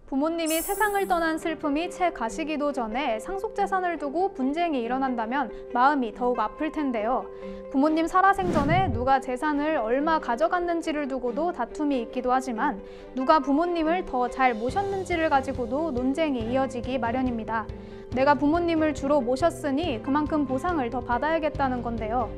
부모님이 세상을 떠난 슬픔이 채 가시기도 전에 상속재산을 두고 분쟁이 일어난다면 마음이 더욱 아플 텐데요. 부모님 살아생전에 누가 재산을 얼마 가져갔는지를 두고도 다툼이 있기도 하지만 누가 부모님을 더 잘 모셨는지를 가지고도 논쟁이 이어지기 마련입니다. 내가 부모님을 주로 모셨으니 그만큼 보상을 더 받아야겠다는 건데요.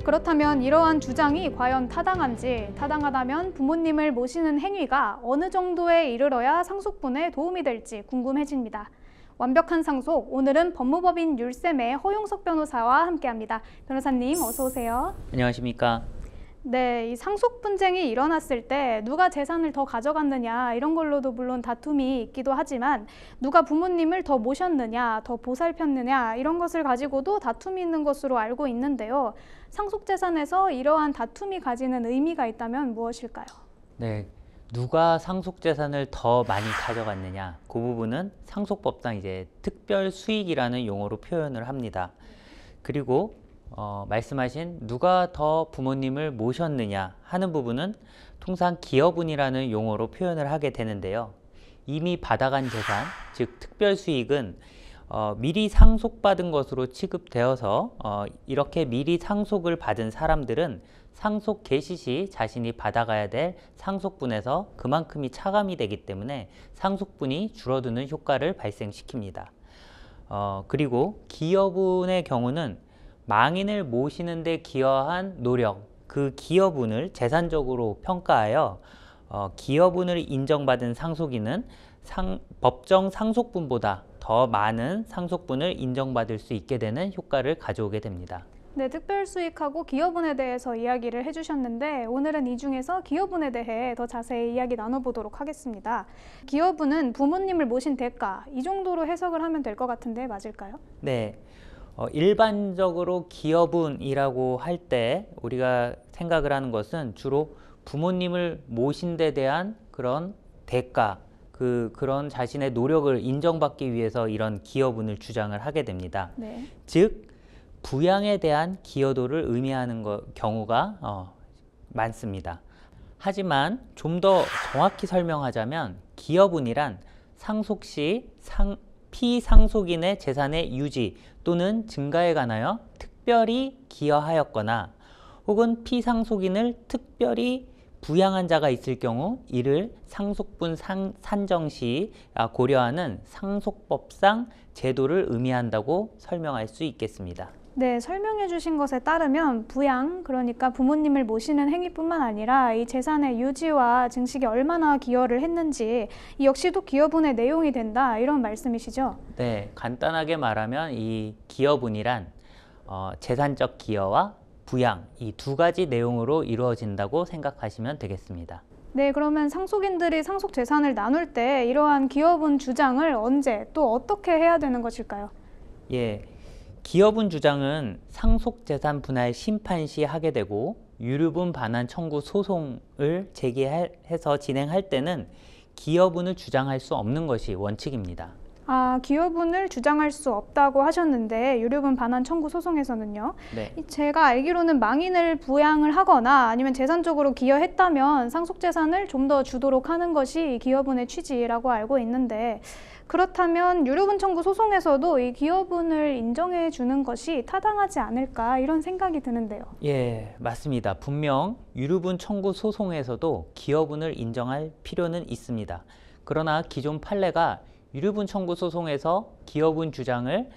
그렇다면 이러한 주장이 과연 타당한지, 타당하다면 부모님을 모시는 행위가 어느 정도에 이르러야 상속분에 도움이 될지 궁금해집니다. 완벽한 상속, 오늘은 법무법인 율쌤의 허용석 변호사와 함께합니다. 변호사님, 어서 오세요. 안녕하십니까? 네, 이 상속 분쟁이 일어났을 때 누가 재산을 더 가져갔느냐 이런 걸로도 물론 다툼이 있기도 하지만 누가 부모님을 더 모셨느냐, 더 보살폈느냐 이런 것을 가지고도 다툼이 있는 것으로 알고 있는데요. 상속재산에서 이러한 다툼이 가지는 의미가 있다면 무엇일까요? 네, 누가 상속재산을 더 많이 가져갔느냐, 그 부분은 상속법상 이제 특별 수익이라는 용어로 표현을 합니다. 그리고 말씀하신 누가 더 부모님을 모셨느냐 하는 부분은 통상 기여분이라는 용어로 표현을 하게 되는데요. 이미 받아간 재산, 즉 특별수익은 미리 상속받은 것으로 취급되어서 이렇게 미리 상속을 받은 사람들은 상속 개시 시 자신이 받아가야 될 상속분에서 그만큼이 차감이 되기 때문에 상속분이 줄어드는 효과를 발생시킵니다. 그리고 기여분의 경우는 망인을 모시는 데 기여한 노력, 그 기여분을 재산적으로 평가하여 기여분을 인정받은 상속인은 법정 상속분보다 더 많은 상속분을 인정받을 수 있게 되는 효과를 가져오게 됩니다. 네, 특별수익하고 기여분에 대해서 이야기를 해주셨는데 오늘은 이 중에서 기여분에 대해 더 자세히 이야기 나눠보도록 하겠습니다. 기여분은 부모님을 모신 대가, 이 정도로 해석을 하면 될 것 같은데 맞을까요? 네. 일반적으로 기여분이라고 할 때 우리가 생각을 하는 것은 주로 부모님을 모신 데 대한 그런 대가, 그런 자신의 노력을 인정받기 위해서 이런 기여분을 주장을 하게 됩니다. 네. 즉, 부양에 대한 기여도를 의미하는 경우가 많습니다. 하지만 좀 더 정확히 설명하자면 기여분이란 상속 시 피상속인의 재산의 유지 또는 증가에 관하여 특별히 기여하였거나 혹은 피상속인을 특별히 부양한 자가 있을 경우 이를 상속분 산정 시 고려하는 상속법상 제도를 의미한다고 설명할 수 있겠습니다. 네, 설명해 주신 것에 따르면 부양, 그러니까 부모님을 모시는 행위뿐만 아니라 이 재산의 유지와 증식에 얼마나 기여를 했는지 이 역시도 기여분의 내용이 된다, 이런 말씀이시죠? 네, 간단하게 말하면 이 기여분이란 재산적 기여와 부양, 이 두 가지 내용으로 이루어진다고 생각하시면 되겠습니다. 네, 그러면 상속인들이 상속 재산을 나눌 때 이러한 기여분 주장을 언제 또 어떻게 해야 되는 것일까요? 예. 기여분 주장은 상속재산 분할 심판 시 하게 되고 유류분 반환 청구 소송을 제기해서 진행할 때는 기여분을 주장할 수 없는 것이 원칙입니다. 기여분을 주장할 수 없다고 하셨는데 유류분 반환 청구 소송에서는요? 네. 제가 알기로는 망인을 부양을 하거나 아니면 재산적으로 기여했다면 상속재산을 좀 더 주도록 하는 것이 기여분의 취지라고 알고 있는데 그렇다면 유류분 청구 소송에서도 이 기여분을 인정해 주는 것이 타당하지 않을까 이런 생각이 드는데요. 예, 맞습니다. 분명 유류분 청구 소송에서도 기여분을 인정할 필요는 있습니다. 그러나 기존 판례가 유류분 청구 소송에서 기여분 주장을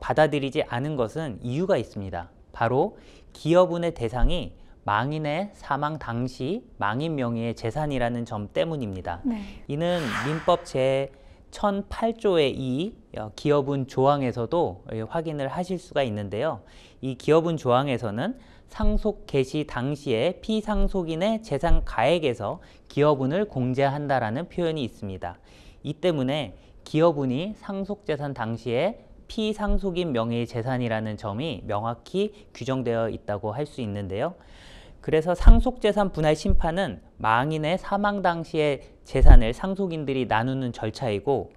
받아들이지 않은 것은 이유가 있습니다. 바로 기여분의 대상이 망인의 사망 당시 망인 명의의 재산이라는 점 때문입니다. 네. 이는 민법 제 1008조의 2 기여분 조항에서도 확인을 하실 수가 있는데요. 이 기여분 조항에서는 상속 개시 당시에 피상속인의 재산 가액에서 기여분을 공제한다라는 표현이 있습니다. 이 때문에 기여분이 상속재산 당시에 피상속인 명의의 재산이라는 점이 명확히 규정되어 있다고 할 수 있는데요. 그래서 상속재산 분할 심판은 망인의 사망 당시의 재산을 상속인들이 나누는 절차이고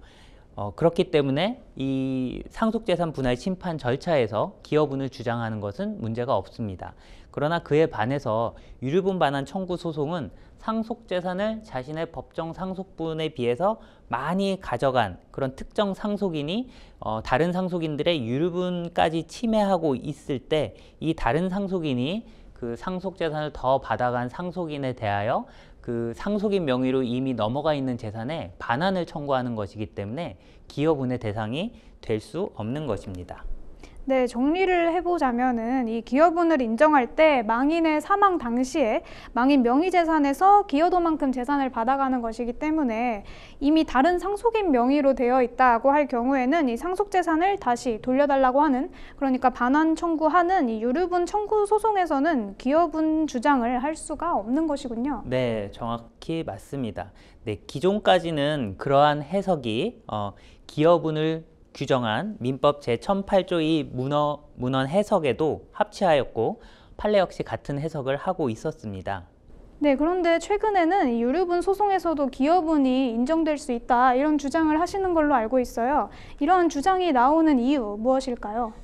그렇기 때문에 이 상속재산 분할 심판 절차에서 기여분을 주장하는 것은 문제가 없습니다. 그러나 그에 반해서 유류분 반환 청구 소송은 상속재산을 자신의 법정 상속분에 비해서 많이 가져간 그런 특정 상속인이 다른 상속인들의 유류분까지 침해하고 있을 때 이 다른 상속인이 그 상속재산을 더 받아간 상속인에 대하여 그 상속인 명의로 이미 넘어가 있는 재산에 반환을 청구하는 것이기 때문에 기여분의 대상이 될 수 없는 것입니다. 네, 정리를 해보자면은 이 기여분을 인정할 때 망인의 사망 당시에 망인 명의재산에서 기여도만큼 재산을 받아가는 것이기 때문에 이미 다른 상속인 명의로 되어 있다고 할 경우에는 이 상속재산을 다시 돌려달라고 하는, 그러니까 반환 청구하는 이 유류분 청구 소송에서는 기여분 주장을 할 수가 없는 것이군요. 네, 정확히 맞습니다. 네, 기존까지는 그러한 해석이 기여분을 규정한 민법 제1008조 2 문헌 해석에도 합치하였고 판례 역시 같은 해석을 하고 있었습니다. 네, 그런데 최근에는 이 유류분 소송에서도 기여분이 인정될 수 있다, 이런 주장을 하시는 걸로 알고 있어요. 이런 주장이 나오는 이유 무엇일까요?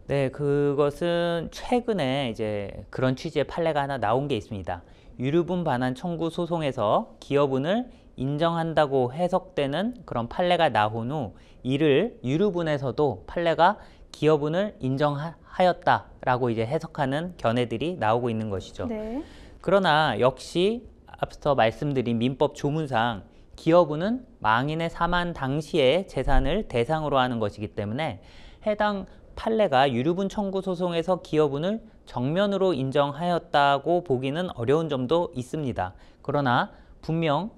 네, 그것은 최근에 이제 그런 취지의 판례가 하나 나온 게 있습니다. 유류분 반환 청구 소송에서 기여분을 인정한다고 해석되는 그런 판례가 나온 후 이를 유류분에서도 판례가 기여분을 인정하였다라고 이제 해석하는 견해들이 나오고 있는 것이죠. 네. 그러나 역시 앞서 말씀드린 민법 조문상 기여분은 망인의 사망 당시의 재산을 대상으로 하는 것이기 때문에 해당 판례가 유류분 청구 소송에서 기여분을 정면으로 인정하였다고 보기는 어려운 점도 있습니다. 그러나 분명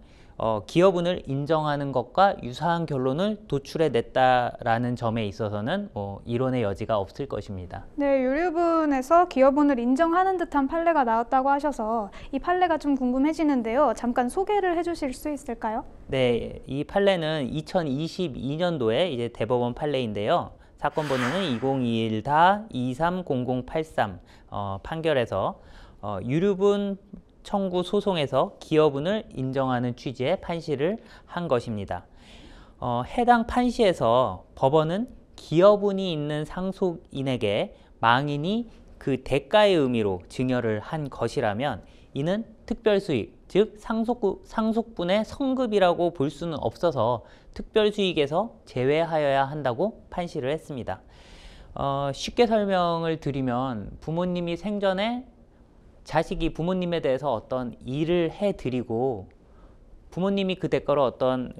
기여분을 인정하는 것과 유사한 결론을 도출해냈다라는 점에 있어서는 이론의 여지가 없을 것입니다. 네, 유류분에서 기여분을 인정하는 듯한 판례가 나왔다고 하셔서 이 판례가 좀 궁금해지는데요. 잠깐 소개를 해주실 수 있을까요? 네, 이 판례는 2022년도에 이제 대법원 판례인데요. 사건 번호는 2021-230083 판결에서 유류분 청구 소송에서 기여분을 인정하는 취지의 판시를 한 것입니다. 해당 판시에서 법원은 기여분이 있는 상속인에게 망인이 그 대가의 의미로 증여를 한 것이라면 이는 특별수익, 즉 상속분의 성급이라고 볼 수는 없어서 특별수익에서 제외하여야 한다고 판시를 했습니다. 쉽게 설명을 드리면 부모님이 생전에 자식이 부모님에 대해서 어떤 일을 해드리고 부모님이 그 대가로 어떤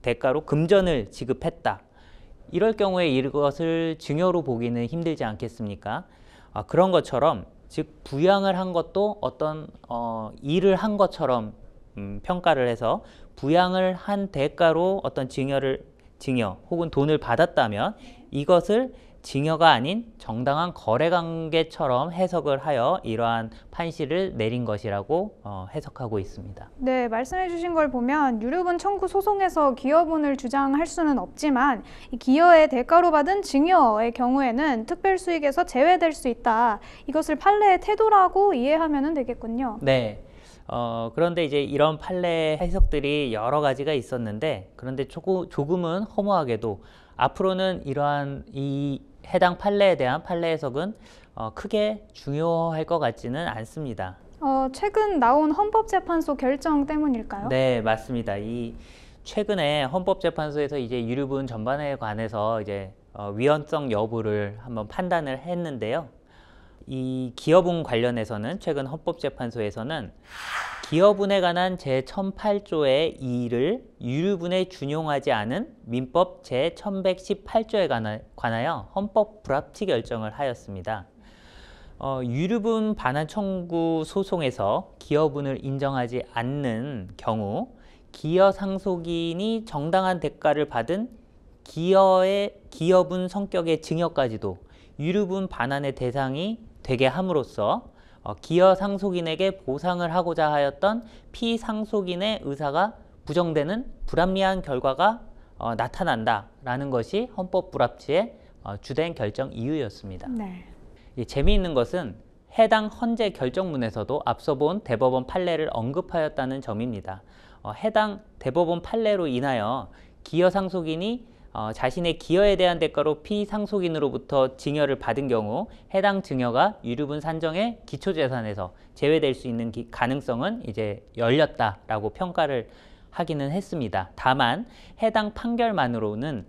대가로 금전을 지급했다. 이럴 경우에 이것을 증여로 보기는 힘들지 않겠습니까? 그런 것처럼 즉 부양을 한 것도 어떤 일을 한 것처럼 평가를 해서 부양을 한 대가로 어떤 증여 혹은 돈을 받았다면 이것을 증여가 아닌 정당한 거래관계처럼 해석을 하여 이러한 판시를 내린 것이라고 해석하고 있습니다. 네, 말씀해 주신 걸 보면 유류분 청구 소송에서 기여분을 주장할 수는 없지만 이 기여의 대가로 받은 증여의 경우에는 특별수익에서 제외될 수 있다. 이것을 판례의 태도라고 이해하면 되겠군요. 네. 그런데 이제 이런 판례 해석들이 여러 가지가 있었는데 그런데 조금은 허무하게도 앞으로는 이러한 이 해당 판례에 대한 판례 해석은 크게 중요할 것 같지는 않습니다. 최근 나온 헌법재판소 결정 때문일까요? 네, 맞습니다. 이 최근에 헌법재판소에서 이제 유류분 전반에 관해서 이제 위헌성 여부를 한번 판단을 했는데요. 이 기여분 관련해서는 최근 헌법재판소에서는 기여분에 관한 제1008조의 2를 유류분에 준용하지 않은 민법 제1118조에 관하여 헌법 불합치 결정을 하였습니다. 유류분 반환 청구 소송에서 기여분을 인정하지 않는 경우 기여 상속인이 정당한 대가를 받은 기여분 성격의 증여까지도 유류분 반환의 대상이 되게 함으로써 기여 상속인에게 보상을 하고자 하였던 피상속인의 의사가 부정되는 불합리한 결과가 나타난다라는 것이 헌법 불합치의 주된 결정 이유였습니다. 네. 재미있는 것은 해당 헌재 결정문에서도 앞서 본 대법원 판례를 언급하였다는 점입니다. 해당 대법원 판례로 인하여 기여 상속인이 자신의 기여에 대한 대가로 피상속인으로부터 증여를 받은 경우 해당 증여가 유류분 산정의 기초재산에서 제외될 수 있는 가능성은 이제 열렸다라고 평가를 하기는 했습니다. 다만 해당 판결만으로는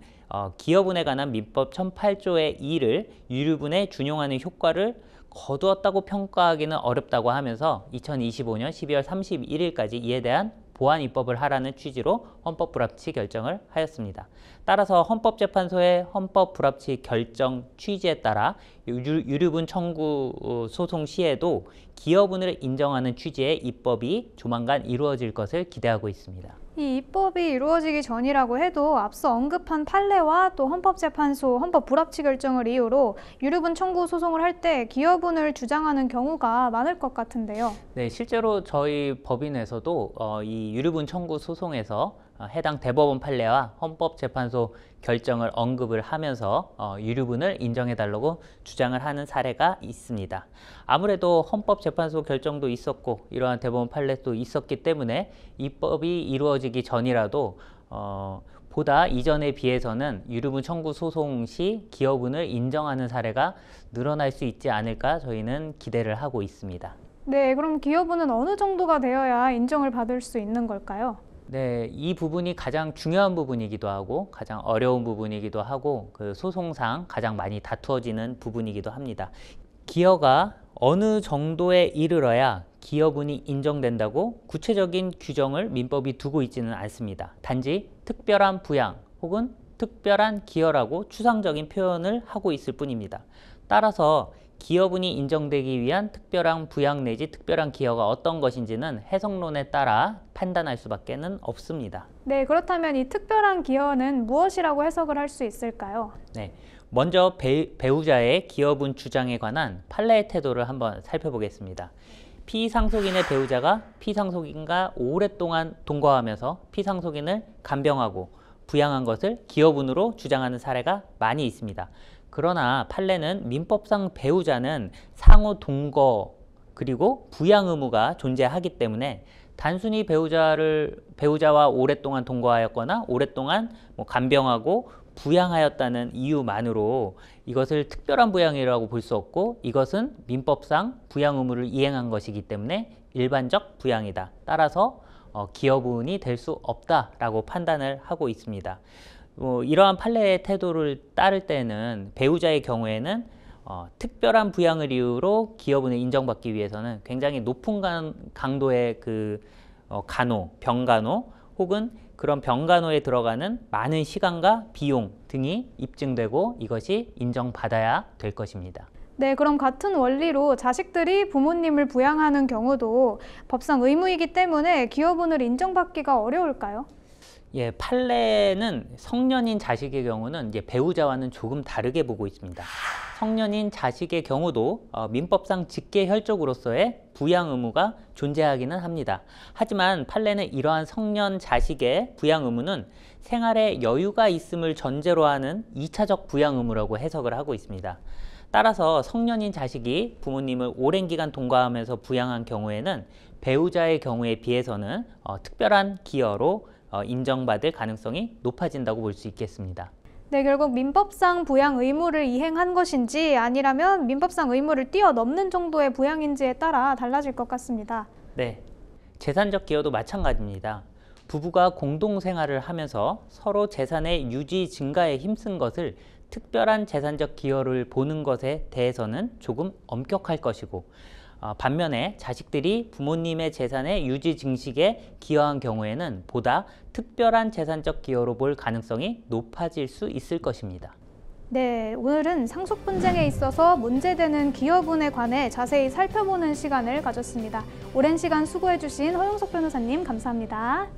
기여분에 관한 민법 1008조의 2를 유류분에 준용하는 효과를 거두었다고 평가하기는 어렵다고 하면서 2025년 12월 31일까지 이에 대한 보완 입법을 하라는 취지로 헌법 불합치 결정을 하였습니다. 따라서 헌법재판소의 헌법 불합치 결정 취지에 따라 유류분 청구 소송 시에도 기여분을 인정하는 취지의 입법이 조만간 이루어질 것을 기대하고 있습니다. 이 입법이 이루어지기 전이라고 해도 앞서 언급한 판례와 또 헌법재판소 헌법 불합치 결정을 이유로 유류분 청구 소송을 할 때 기여분을 주장하는 경우가 많을 것 같은데요. 네, 실제로 저희 법인에서도 이 유류분 청구 소송에서 해당 대법원 판례와 헌법재판소 결정을 언급을 하면서 유류분을 인정해달라고 주장을 하는 사례가 있습니다. 아무래도 헌법재판소 결정도 있었고 이러한 대법원 판례도 있었기 때문에 입법이 이루어지기 전이라도 보다 이전에 비해서는 유류분 청구 소송 시 기여분을 인정하는 사례가 늘어날 수 있지 않을까 저희는 기대를 하고 있습니다. 네, 그럼 기여분은 어느 정도가 되어야 인정을 받을 수 있는 걸까요? 네, 이 부분이 가장 중요한 부분이기도 하고 가장 어려운 부분이기도 하고 그 소송상 가장 많이 다투어지는 부분이기도 합니다. 기여가 어느 정도에 이르러야 기여분이 인정된다고 구체적인 규정을 민법이 두고 있지는 않습니다. 단지 특별한 부양 혹은 특별한 기여라고 추상적인 표현을 하고 있을 뿐입니다. 따라서 기여분이 인정되기 위한 특별한 부양 내지 특별한 기여가 어떤 것인지는 해석론에 따라 판단할 수밖에 없습니다. 네, 그렇다면 이 특별한 기여는 무엇이라고 해석을 할 수 있을까요? 네, 먼저 배우자의 기여분 주장에 관한 판례의 태도를 한번 살펴보겠습니다. 피상속인의 배우자가 피상속인과 오랫동안 동거하면서 피상속인을 간병하고 부양한 것을 기여분으로 주장하는 사례가 많이 있습니다. 그러나 판례는 민법상 배우자는 상호 동거 그리고 부양 의무가 존재하기 때문에 단순히 배우자와 오랫동안 동거하였거나 오랫동안 간병하고 부양하였다는 이유만으로 이것을 특별한 부양이라고 볼 수 없고 이것은 민법상 부양 의무를 이행한 것이기 때문에 일반적 부양이다. 따라서 기여분이 될 수 없다라고 판단을 하고 있습니다. 이러한 판례의 태도를 따를 때는 배우자의 경우에는 특별한 부양을 이유로 기여분을 인정받기 위해서는 굉장히 높은 강도의 간호, 병간호 혹은 그런 병간호에 들어가는 많은 시간과 비용 등이 입증되고 이것이 인정받아야 될 것입니다. 네, 그럼 같은 원리로 자식들이 부모님을 부양하는 경우도 법상 의무이기 때문에 기여분을 인정받기가 어려울까요? 예, 판례는 성년인 자식의 경우는 이제 배우자와는 조금 다르게 보고 있습니다. 성년인 자식의 경우도 민법상 직계혈족으로서의 부양 의무가 존재하기는 합니다. 하지만 판례는 이러한 성년 자식의 부양 의무는 생활에 여유가 있음을 전제로 하는 2차적 부양 의무라고 해석을 하고 있습니다. 따라서 성년인 자식이 부모님을 오랜 기간 동거하면서 부양한 경우에는 배우자의 경우에 비해서는 특별한 기여로 인정받을 가능성이 높아진다고 볼 수 있겠습니다. 네, 결국 민법상 부양 의무를 이행한 것인지 아니라면 민법상 의무를 뛰어넘는 정도의 부양인지에 따라 달라질 것 같습니다. 네, 재산적 기여도 마찬가지입니다. 부부가 공동생활을 하면서 서로 재산의 유지 증가에 힘쓴 것을 특별한 재산적 기여를 보는 것에 대해서는 조금 엄격할 것이고 반면에 자식들이 부모님의 재산의 유지 증식에 기여한 경우에는 보다 특별한 재산적 기여로 볼 가능성이 높아질 수 있을 것입니다. 네, 오늘은 상속 분쟁에 있어서 문제되는 기여분에 관해 자세히 살펴보는 시간을 가졌습니다. 오랜 시간 수고해 주신 허용석 변호사님 감사합니다.